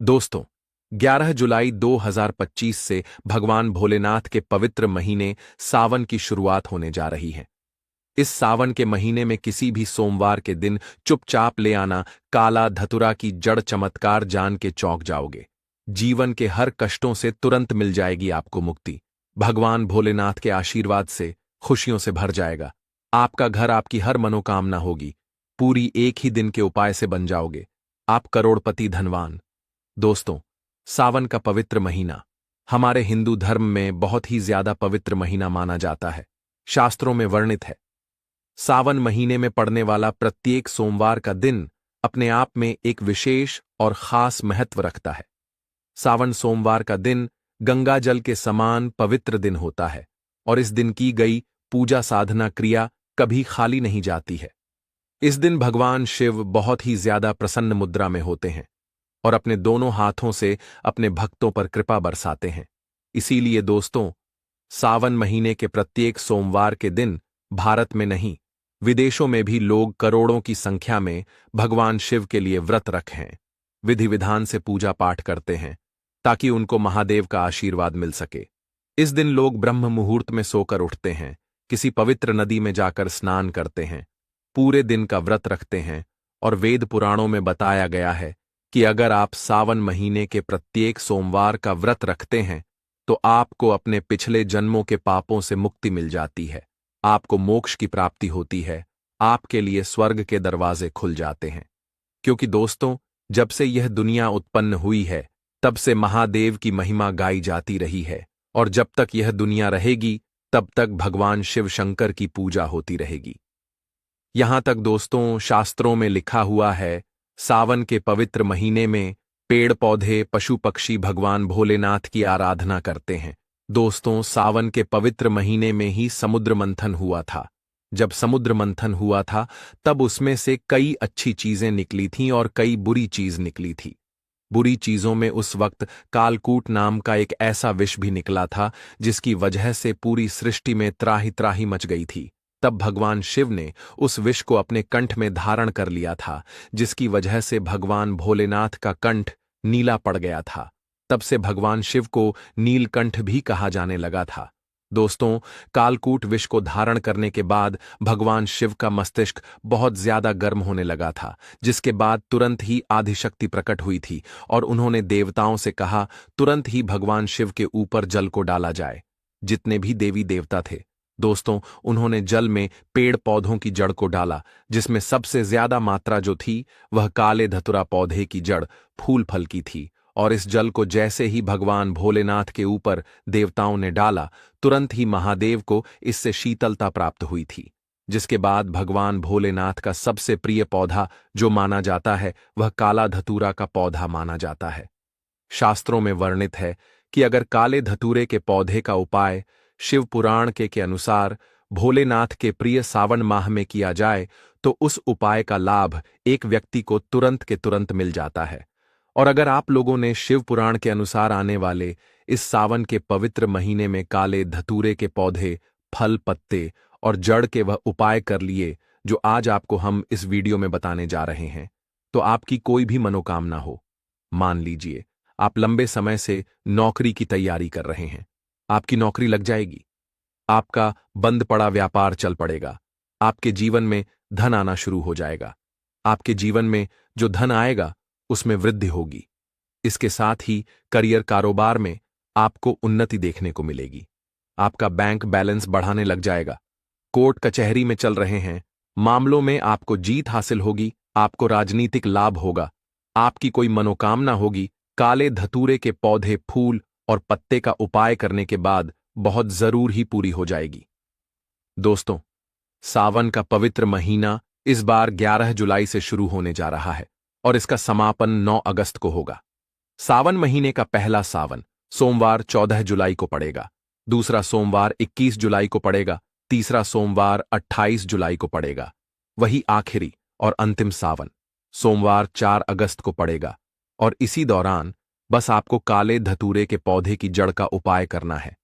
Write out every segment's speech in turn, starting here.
दोस्तों, 11 जुलाई 2025 से भगवान भोलेनाथ के पवित्र महीने सावन की शुरुआत होने जा रही है। इस सावन के महीने में किसी भी सोमवार के दिन चुपचाप ले आना काला धतुरा की जड़ चमत्कार जान के चौंक जाओगे। जीवन के हर कष्टों से तुरंत मिल जाएगी आपको मुक्ति। भगवान भोलेनाथ के आशीर्वाद से खुशियों से भर जाएगा। आपका घर, आपकी हर मनोकामना होगी पूरी। एक ही दिन के उपाय से बन जाओगे आप करोड़पति धनवान। दोस्तों, सावन का पवित्र महीना हमारे हिंदू धर्म में बहुत ही ज्यादा पवित्र महीना माना जाता है। शास्त्रों में वर्णित है, सावन महीने में पड़ने वाला प्रत्येक सोमवार का दिन अपने आप में एक विशेष और खास महत्व रखता है। सावन सोमवार का दिन गंगा जल के समान पवित्र दिन होता है और इस दिन की गई पूजा साधना क्रिया कभी खाली नहीं जाती है। इस दिन भगवान शिव बहुत ही ज्यादा प्रसन्न मुद्रा में होते हैं और अपने दोनों हाथों से अपने भक्तों पर कृपा बरसाते हैं। इसीलिए दोस्तों, सावन महीने के प्रत्येक सोमवार के दिन भारत में नहीं, विदेशों में भी लोग करोड़ों की संख्या में भगवान शिव के लिए व्रत रखें, विधि विधान से पूजा पाठ करते हैं ताकि उनको महादेव का आशीर्वाद मिल सके। इस दिन लोग ब्रह्म मुहूर्त में सोकर उठते हैं, किसी पवित्र नदी में जाकर स्नान करते हैं, पूरे दिन का व्रत रखते हैं और वेद पुराणों में बताया गया है कि अगर आप सावन महीने के प्रत्येक सोमवार का व्रत रखते हैं तो आपको अपने पिछले जन्मों के पापों से मुक्ति मिल जाती है, आपको मोक्ष की प्राप्ति होती है, आपके लिए स्वर्ग के दरवाजे खुल जाते हैं। क्योंकि दोस्तों, जब से यह दुनिया उत्पन्न हुई है तब से महादेव की महिमा गाई जाती रही है और जब तक यह दुनिया रहेगी तब तक भगवान शिव शंकर की पूजा होती रहेगी। यहां तक दोस्तों, शास्त्रों में लिखा हुआ है, सावन के पवित्र महीने में पेड़ पौधे पशु पक्षी भगवान भोलेनाथ की आराधना करते हैं। दोस्तों, सावन के पवित्र महीने में ही समुद्र मंथन हुआ था। जब समुद्र मंथन हुआ था तब उसमें से कई अच्छी चीजें निकली थीं और कई बुरी चीज निकली थी। बुरी चीजों में उस वक्त कालकूट नाम का एक ऐसा विष भी निकला था जिसकी वजह से पूरी सृष्टि में त्राही त्राही मच गई थी। तब भगवान शिव ने उस विष को अपने कंठ में धारण कर लिया था, जिसकी वजह से भगवान भोलेनाथ का कंठ नीला पड़ गया था। तब से भगवान शिव को नीलकंठ भी कहा जाने लगा था। दोस्तों, कालकूट विष को धारण करने के बाद भगवान शिव का मस्तिष्क बहुत ज्यादा गर्म होने लगा था, जिसके बाद तुरंत ही आदिशक्ति प्रकट हुई थी और उन्होंने देवताओं से कहा तुरंत ही भगवान शिव के ऊपर जल को डाला जाए। जितने भी देवी देवता थे दोस्तों, उन्होंने जल में पेड़ पौधों की जड़ को डाला, जिसमें सबसे ज्यादा मात्रा जो थी वह काले धतुरा पौधे की जड़ फूल फल की थी। और इस जल को जैसे ही भगवान भोलेनाथ के ऊपर देवताओं ने डाला, तुरंत ही महादेव को इससे शीतलता प्राप्त हुई थी। जिसके बाद भगवान भोलेनाथ का सबसे प्रिय पौधा जो माना जाता है वह काला धतूरा का पौधा माना जाता है। शास्त्रों में वर्णित है कि अगर काले धतूरे के पौधे का उपाय शिव पुराण के अनुसार भोलेनाथ के प्रिय सावन माह में किया जाए तो उस उपाय का लाभ एक व्यक्ति को तुरंत के तुरंत मिल जाता है। और अगर आप लोगों ने शिव पुराण के अनुसार आने वाले इस सावन के पवित्र महीने में काले धतूरे के पौधे, फल, पत्ते और जड़ के वह उपाय कर लिए जो आज आपको हम इस वीडियो में बताने जा रहे हैं, तो आपकी कोई भी मनोकामना हो, मान लीजिए आप लंबे समय से नौकरी की तैयारी कर रहे हैं, आपकी नौकरी लग जाएगी, आपका बंद पड़ा व्यापार चल पड़ेगा, आपके जीवन में धन आना शुरू हो जाएगा, आपके जीवन में जो धन आएगा उसमें वृद्धि होगी। इसके साथ ही करियर कारोबार में आपको उन्नति देखने को मिलेगी, आपका बैंक बैलेंस बढ़ाने लग जाएगा, कोर्ट कचहरी में चल रहे हैं मामलों में आपको जीत हासिल होगी, आपको राजनीतिक लाभ होगा, आपकी कोई मनोकामना होगी काले धतूरे के पौधे, फूल और पत्ते का उपाय करने के बाद बहुत जरूर ही पूरी हो जाएगी। दोस्तों, सावन का पवित्र महीना इस बार 11 जुलाई से शुरू होने जा रहा है और इसका समापन 9 अगस्त को होगा। सावन महीने का पहला सावन सोमवार 14 जुलाई को पड़ेगा, दूसरा सोमवार 21 जुलाई को पड़ेगा, तीसरा सोमवार 28 जुलाई को पड़ेगा। वही आखिरी और अंतिम सावन सोमवार 4 अगस्त को पड़ेगा। और इसी दौरान बस आपको काले धतूरे के पौधे की जड़ का उपाय करना है,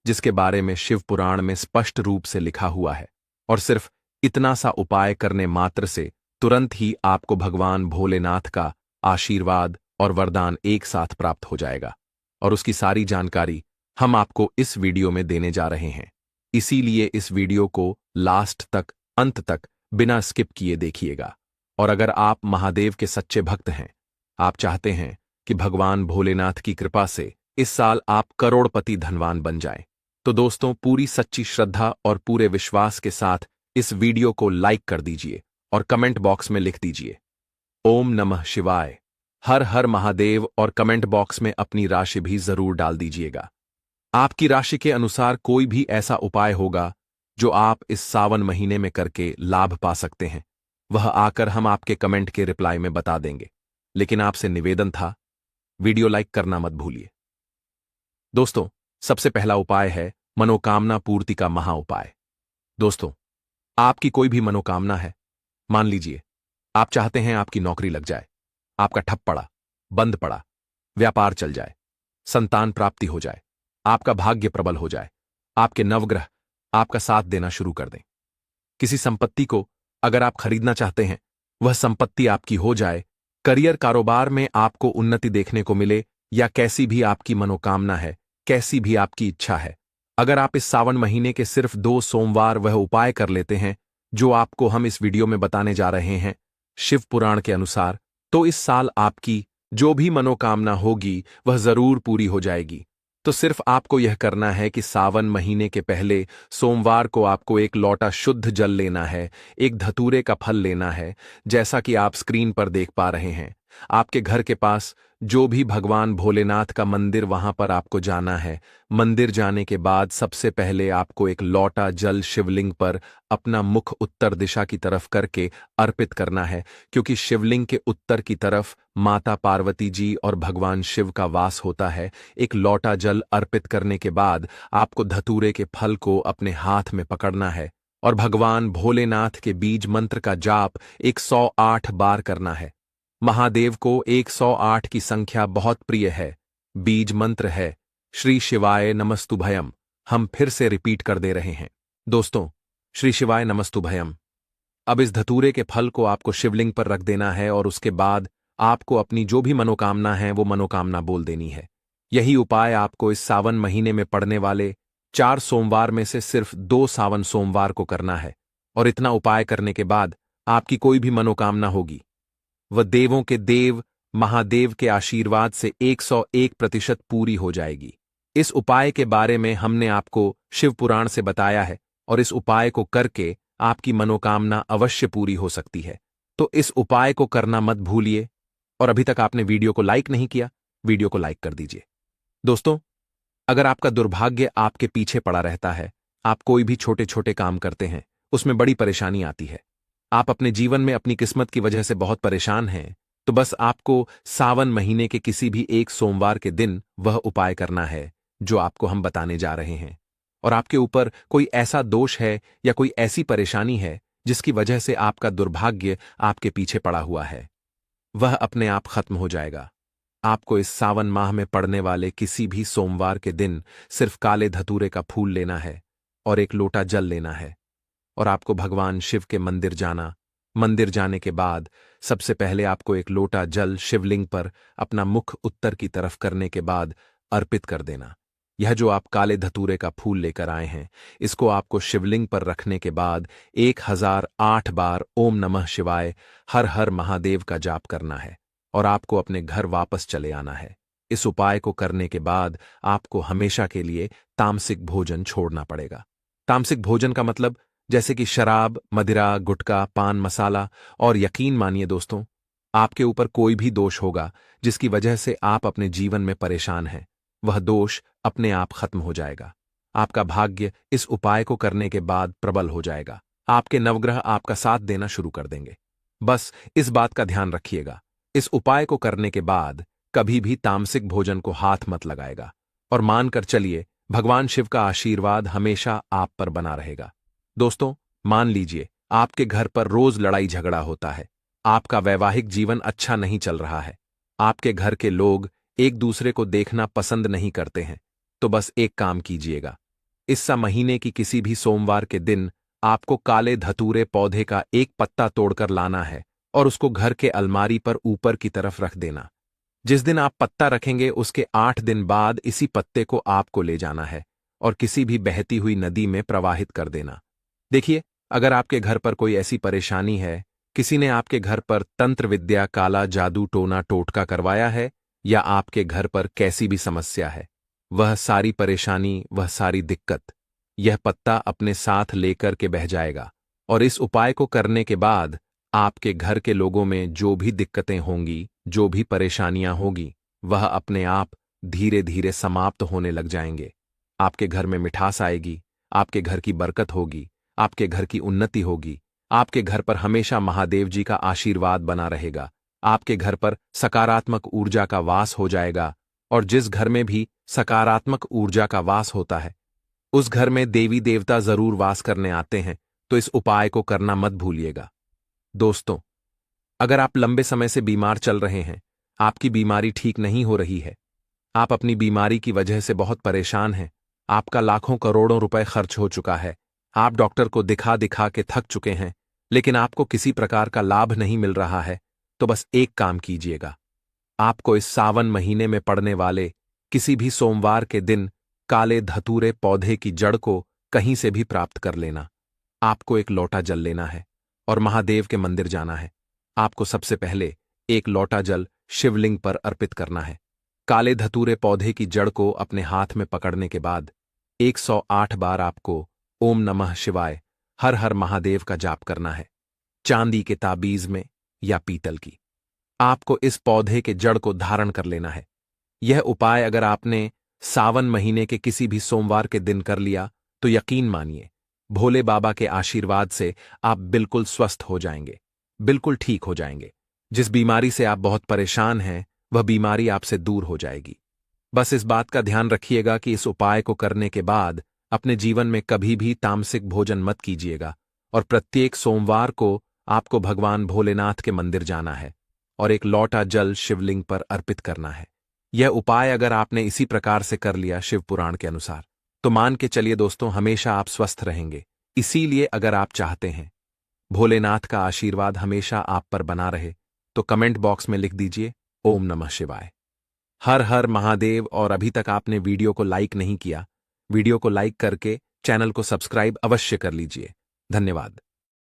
जिसके बारे में शिव पुराण में स्पष्ट रूप से लिखा हुआ है। और सिर्फ इतना सा उपाय करने मात्र से तुरंत ही आपको भगवान भोलेनाथ का आशीर्वाद और वरदान एक साथ प्राप्त हो जाएगा। और उसकी सारी जानकारी हम आपको इस वीडियो में देने जा रहे हैं। इसीलिए इस वीडियो को लास्ट तक, अंत तक बिना स्किप किए देखिएगा। और अगर आप महादेव के सच्चे भक्त हैं, आप चाहते हैं कि भगवान भोलेनाथ की कृपा से इस साल आप करोड़पति धनवान बन जाएं, तो दोस्तों पूरी सच्ची श्रद्धा और पूरे विश्वास के साथ इस वीडियो को लाइक कर दीजिए और कमेंट बॉक्स में लिख दीजिए ओम नमः शिवाय, हर हर महादेव, और कमेंट बॉक्स में अपनी राशि भी जरूर डाल दीजिएगा। आपकी राशि के अनुसार कोई भी ऐसा उपाय होगा जो आप इस सावन महीने में करके लाभ पा सकते हैं, वह आकर हम आपके कमेंट के रिप्लाई में बता देंगे। लेकिन आपसे निवेदन था, वीडियो लाइक करना मत भूलिए। दोस्तों, सबसे पहला उपाय है मनोकामना पूर्ति का महा उपाय। दोस्तों, आपकी कोई भी मनोकामना है, मान लीजिए आप चाहते हैं आपकी नौकरी लग जाए, आपका ठप पड़ा, बंद पड़ा, व्यापार चल जाए, संतान प्राप्ति हो जाए, आपका भाग्य प्रबल हो जाए, आपके नवग्रह आपका साथ देना शुरू कर दें। किसी संपत्ति को अगर आप खरीदना चाहते हैं, वह संपत्ति आपकी हो जाए, करियर कारोबार में आपको उन्नति देखने को मिले, या कैसी भी आपकी मनोकामना है, कैसी भी आपकी इच्छा है, अगर आप इस सावन महीने के सिर्फ 2 सोमवार वह उपाय कर लेते हैं जो आपको हम इस वीडियो में बताने जा रहे हैं शिव पुराण के अनुसार, तो इस साल आपकी जो भी मनोकामना होगी वह जरूर पूरी हो जाएगी। तो सिर्फ आपको यह करना है कि सावन महीने के पहले सोमवार को आपको एक लोटा शुद्ध जल लेना है, एक धतूरे का फल लेना है, जैसा कि आप स्क्रीन पर देख पा रहे हैं। आपके घर के पास जो भी भगवान भोलेनाथ का मंदिर, वहां पर आपको जाना है। मंदिर जाने के बाद सबसे पहले आपको एक लोटा जल शिवलिंग पर अपना मुख उत्तर दिशा की तरफ करके अर्पित करना है, क्योंकि शिवलिंग के उत्तर की तरफ माता पार्वती जी और भगवान शिव का वास होता है। एक लोटा जल अर्पित करने के बाद आपको धतूरे के फल को अपने हाथ में पकड़ना है और भगवान भोलेनाथ के बीज मंत्र का जाप 108 बार करना है। महादेव को 108 की संख्या बहुत प्रिय है। बीज मंत्र है श्री शिवाय नमस्तुभयम। हम फिर से रिपीट कर दे रहे हैं दोस्तों, श्री शिवाय नमस्तुभयम। अब इस धतूरे के फल को आपको शिवलिंग पर रख देना है और उसके बाद आपको अपनी जो भी मनोकामना है वो मनोकामना बोल देनी है। यही उपाय आपको इस सावन महीने में पड़ने वाले 4 सोमवार में से सिर्फ 2 सावन सोमवार को करना है। और इतना उपाय करने के बाद आपकी कोई भी मनोकामना होगी वह देवों के देव महादेव के आशीर्वाद से 101% पूरी हो जाएगी। इस उपाय के बारे में हमने आपको शिव पुराण से बताया है और इस उपाय को करके आपकी मनोकामना अवश्य पूरी हो सकती है। तो इस उपाय को करना मत भूलिए। और अभी तक आपने वीडियो को लाइक नहीं किया, वीडियो को लाइक कर दीजिए। दोस्तों, अगर आपका दुर्भाग्य आपके पीछे पड़ा रहता है, आप कोई भी छोटे छोटे काम करते हैं, उसमें बड़ी परेशानी आती है, आप अपने जीवन में अपनी किस्मत की वजह से बहुत परेशान हैं, तो बस आपको सावन महीने के किसी भी एक सोमवार के दिन वह उपाय करना है जो आपको हम बताने जा रहे हैं। और आपके ऊपर कोई ऐसा दोष है या कोई ऐसी परेशानी है जिसकी वजह से आपका दुर्भाग्य आपके पीछे पड़ा हुआ है, वह अपने आप खत्म हो जाएगा। आपको इस सावन माह में पड़ने वाले किसी भी सोमवार के दिन सिर्फ काले धतूरे का फूल लेना है और एक लोटा जल लेना है और आपको भगवान शिव के मंदिर जाना। मंदिर जाने के बाद सबसे पहले आपको एक लोटा जल शिवलिंग पर अपना मुख उत्तर की तरफ करने के बाद अर्पित कर देना। यह जो आप काले धतूरे का फूल लेकर आए हैं, इसको आपको शिवलिंग पर रखने के बाद 1008 बार ओम नमः शिवाय हर हर महादेव का जाप करना है और आपको अपने घर वापस चले आना है। इस उपाय को करने के बाद आपको हमेशा के लिए तामसिक भोजन छोड़ना पड़ेगा। तामसिक भोजन का मतलब जैसे कि शराब, मदिरा, गुटखा, पान मसाला। और यकीन मानिए दोस्तों, आपके ऊपर कोई भी दोष होगा जिसकी वजह से आप अपने जीवन में परेशान हैं, वह दोष अपने आप खत्म हो जाएगा। आपका भाग्य इस उपाय को करने के बाद प्रबल हो जाएगा। आपके नवग्रह आपका साथ देना शुरू कर देंगे। बस इस बात का ध्यान रखिएगा, इस उपाय को करने के बाद कभी भी तामसिक भोजन को हाथ मत लगाएगा और मानकर चलिए भगवान शिव का आशीर्वाद हमेशा आप पर बना रहेगा। दोस्तों, मान लीजिए आपके घर पर रोज लड़ाई झगड़ा होता है, आपका वैवाहिक जीवन अच्छा नहीं चल रहा है, आपके घर के लोग एक दूसरे को देखना पसंद नहीं करते हैं, तो बस एक काम कीजिएगा। इस महीने की किसी भी सोमवार के दिन आपको काले धतूरे पौधे का एक पत्ता तोड़कर लाना है और उसको घर के अलमारी पर ऊपर की तरफ रख देना। जिस दिन आप पत्ता रखेंगे उसके 8 दिन बाद इसी पत्ते को आपको ले जाना है और किसी भी बहती हुई नदी में प्रवाहित कर देना। देखिए, अगर आपके घर पर कोई ऐसी परेशानी है, किसी ने आपके घर पर तंत्र विद्या, काला जादू, टोना टोटका करवाया है, या आपके घर पर कैसी भी समस्या है, वह सारी परेशानी, वह सारी दिक्कत यह पत्ता अपने साथ लेकर के बह जाएगा। और इस उपाय को करने के बाद आपके घर के लोगों में जो भी दिक्कतें होंगी, जो भी परेशानियां होगी, वह अपने आप धीरे धीरे समाप्त होने लग जाएंगे। आपके घर में मिठास आएगी, आपके घर की बरकत होगी, आपके घर की उन्नति होगी, आपके घर पर हमेशा महादेव जी का आशीर्वाद बना रहेगा, आपके घर पर सकारात्मक ऊर्जा का वास हो जाएगा। और जिस घर में भी सकारात्मक ऊर्जा का वास होता है, उस घर में देवी देवता जरूर वास करने आते हैं। तो इस उपाय को करना मत भूलिएगा। दोस्तों, अगर आप लंबे समय से बीमार चल रहे हैं, आपकी बीमारी ठीक नहीं हो रही है, आप अपनी बीमारी की वजह से बहुत परेशान हैं, आपका लाखों करोड़ों रुपए खर्च हो चुका है, आप डॉक्टर को दिखा दिखा के थक चुके हैं, लेकिन आपको किसी प्रकार का लाभ नहीं मिल रहा है, तो बस एक काम कीजिएगा। आपको इस सावन महीने में पड़ने वाले किसी भी सोमवार के दिन काले धतूरे पौधे की जड़ को कहीं से भी प्राप्त कर लेना। आपको एक लोटा जल लेना है और महादेव के मंदिर जाना है। आपको सबसे पहले एक लोटा जल शिवलिंग पर अर्पित करना है। काले धतूरे पौधे की जड़ को अपने हाथ में पकड़ने के बाद 108 बार आपको ओम नमः शिवाय, हर हर महादेव का जाप करना है। चांदी के ताबीज में या पीतल की। आपको इस पौधे के जड़ को धारण कर लेना है। यह उपाय अगर आपने सावन महीने के किसी भी सोमवार के दिन कर लिया, तो यकीन मानिए, भोले बाबा के आशीर्वाद से आप बिल्कुल स्वस्थ हो जाएंगे, बिल्कुल ठीक हो जाएंगे। जिस बीमारी से आप बहुत परेशान हैं, वह बीमारी आपसे दूर हो जाएगी। बस इस बात का ध्यान रखिएगा कि इस उपाय को करने के बाद अपने जीवन में कभी भी तामसिक भोजन मत कीजिएगा और प्रत्येक सोमवार को आपको भगवान भोलेनाथ के मंदिर जाना है और एक लोटा जल शिवलिंग पर अर्पित करना है। यह उपाय अगर आपने इसी प्रकार से कर लिया शिव पुराण के अनुसार, तो मान के चलिए दोस्तों, हमेशा आप स्वस्थ रहेंगे। इसीलिए अगर आप चाहते हैं भोलेनाथ का आशीर्वाद हमेशा आप पर बना रहे, तो कमेंट बॉक्स में लिख दीजिए ओम नमः शिवाय, हर हर महादेव। और अभी तक आपने वीडियो को लाइक नहीं किया, वीडियो को लाइक करके चैनल को सब्सक्राइब अवश्य कर लीजिए। धन्यवाद।